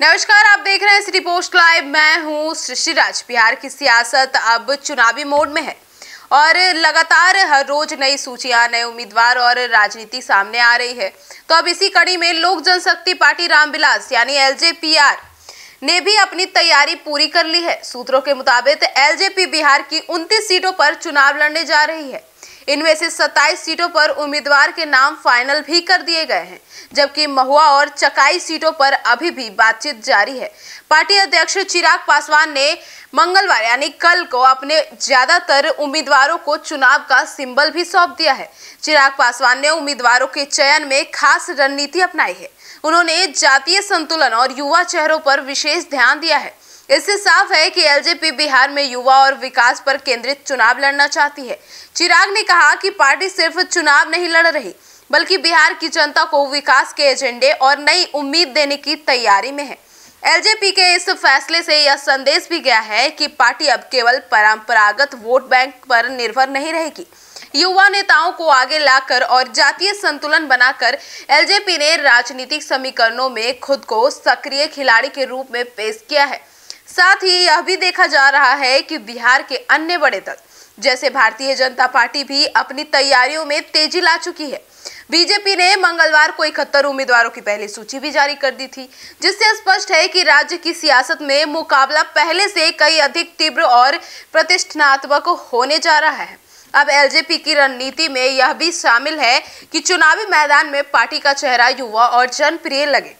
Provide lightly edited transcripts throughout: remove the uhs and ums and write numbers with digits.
नमस्कार, आप देख रहे हैं सिटी पोस्ट लाइव। मैं हूं ऋषिराज। बिहार की सियासत अब चुनावी मोड में है और लगातार हर रोज नई सूचियां, नए उम्मीदवार और राजनीति सामने आ रही है। तो अब इसी कड़ी में लोक जनशक्ति पार्टी रामविलास यानी एलजेपीआर ने भी अपनी तैयारी पूरी कर ली है। सूत्रों के मुताबिक एलजेपी बिहार की 29 सीटों पर चुनाव लड़ने जा रही है। इनमें से 27 सीटों पर उम्मीदवार के नाम फाइनल भी कर दिए गए हैं, जबकि महुआ और चकाई सीटों पर अभी भी बातचीत जारी है। पार्टी अध्यक्ष चिराग पासवान ने मंगलवार यानी कल को अपने ज्यादातर उम्मीदवारों को चुनाव का सिंबल भी सौंप दिया है। चिराग पासवान ने उम्मीदवारों के चयन में खास रणनीति अपनाई है। उन्होंने जातीय संतुलन और युवा चेहरों पर विशेष ध्यान दिया है। इससे साफ है कि एलजेपी बिहार में युवा और विकास पर केंद्रित चुनाव लड़ना चाहती है। चिराग ने कहा कि पार्टी सिर्फ चुनाव नहीं लड़ रही, बल्कि बिहार की जनता को विकास के एजेंडे और नई उम्मीद देने की तैयारी में है। एलजेपी के इस फैसले से यह संदेश भी गया है कि पार्टी अब केवल परंपरागत वोट बैंक पर निर्भर नहीं रहेगी। युवा नेताओं को आगे लाकर और जातीय संतुलन बनाकर एलजेपी ने राजनीतिक समीकरणों में खुद को सक्रिय खिलाड़ी के रूप में पेश किया है। साथ ही यह भी देखा जा रहा है कि बिहार के अन्य बड़े दल जैसे भारतीय जनता पार्टी भी अपनी तैयारियों में तेजी ला चुकी है। बीजेपी ने मंगलवार को 71 उम्मीदवारों की पहली सूची भी जारी कर दी थी, जिससे स्पष्ट है कि राज्य की सियासत में मुकाबला पहले से कई अधिक तीव्र और प्रतिष्ठात्मक होने जा रहा है। अब एलजेपी की रणनीति में यह भी शामिल है कि चुनावी मैदान में पार्टी का चेहरा युवा और जनप्रिय लगे।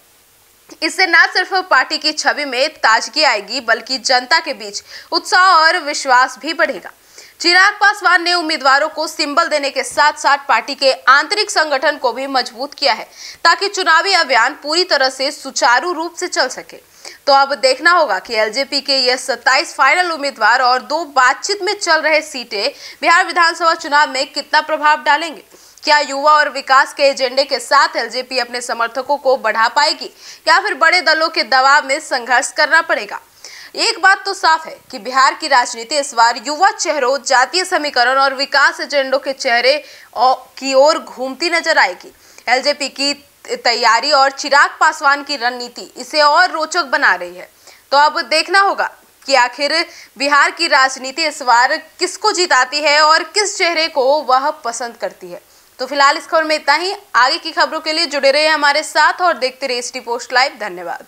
इससे न सिर्फ पार्टी की छवि में ताजगी आएगी, बल्कि जनता के बीच उत्साह और विश्वास भी बढ़ेगा। चिराग पासवान ने उम्मीदवारों को सिंबल देने के साथ साथ पार्टी के आंतरिक संगठन को भी मजबूत किया है, ताकि चुनावी अभियान पूरी तरह से सुचारू रूप से चल सके। तो अब देखना होगा कि एलजेपी के ये 27 फाइनल उम्मीदवार और 2 बातचीत में चल रहे सीटें बिहार विधानसभा चुनाव में कितना प्रभाव डालेंगे। क्या युवा और विकास के एजेंडे के साथ एलजेपी अपने समर्थकों को बढ़ा पाएगी या फिर बड़े दलों के दबाव में संघर्ष करना पड़ेगा। एक बात तो साफ है कि बिहार की राजनीति इस बार युवा चेहरों, जातीय समीकरण और विकास एजेंडों के चेहरे की ओर घूमती नजर आएगी। एलजेपी की तैयारी और चिराग पासवान की रणनीति इसे और रोचक बना रही है। तो अब देखना होगा कि आखिर बिहार की राजनीति इस बार किसको जिताती है और किस चेहरे को वह पसंद करती है। तो फिलहाल इस खबर में इतना ही। आगे की खबरों के लिए जुड़े रहिए हमारे साथ और देखते रहिए सिटी पोस्ट लाइव। धन्यवाद।